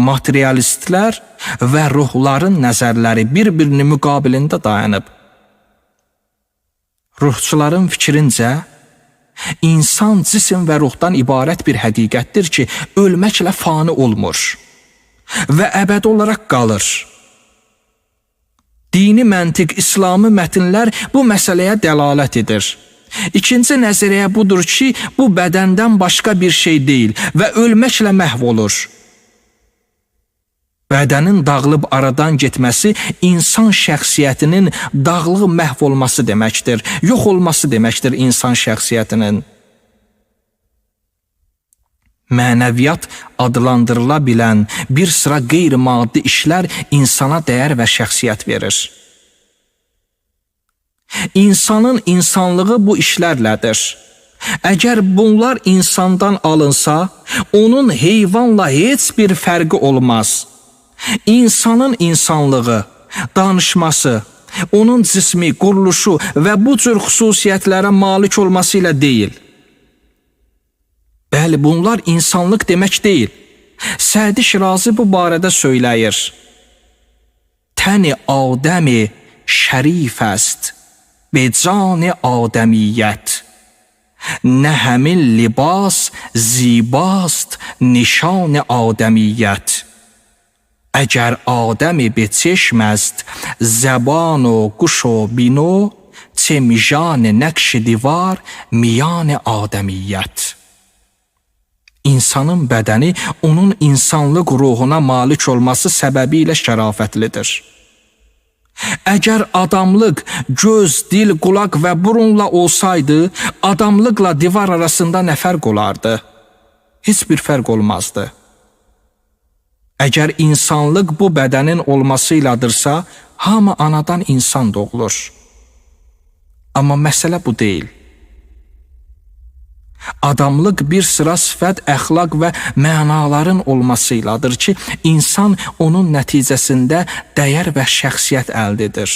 materialistlər və ruhların nəzərləri bir-birini müqabilində dayanıb. Ruhçuların fikrincə, insan cisim və ruhdan ibarət bir həqiqətdir ki, ölməklə fani olmur və əbədi olaraq qalır. Dini məntiq, İslami mətnlər bu məsələyə dəlalət edir. İkinci nəzəriyyə budur ki, bu bədəndən başqa bir şey deyil və ölməklə məhv olur. Bədənin dağılıb aradan getməsi insan şəxsiyyətinin dağılıb məhv olması deməkdir, yox olması deməkdir insan şəxsiyyətinin. Mənəviyyat adlandırıla bilən bir sıra qeyri-maddi işlər insana dəyər və şəxsiyyət verir. İnsanın insanlığı bu işlərlədir. Əgər bunlar insandan alınsa, onun heyvanla heç bir fərqi olmaz. İnsanın insanlığı, danışması, onun cismi, quruluşu və bu cür xüsusiyyətlərə malik olması ilə deyil. Bəli, bunlar insanlıq demək deyil. Sədi Şirazi bu barədə söyləyir. Təni Adəmi şərif əst, becani Adəmiyyət. Nə həmin libas zibast, nişan Adəmiyyət. Əgər Adəmi be çeşm است زبان و گوش و بینو چه میژان نقش دیوار میان آدمیت. İnsanın bədəni onun insanlıq ruhuna malik olması səbəbilə şərafətlidir. Əgər adamlıq göz, dil, qulaq və burunla olsaydı, adamlıqla divar arasında nə fərq olardı? Heç bir fərq olmazdı. Əgər insanlıq bu bədənin olmasıyladırsa, hamı anadan insan doğulur. Amma məsələ bu deyil. Adamlıq bir sıra sifət, əxlaq və mənaların olmasıyladır ki, insan onun nəticəsində dəyər və şəxsiyyət əldə edir.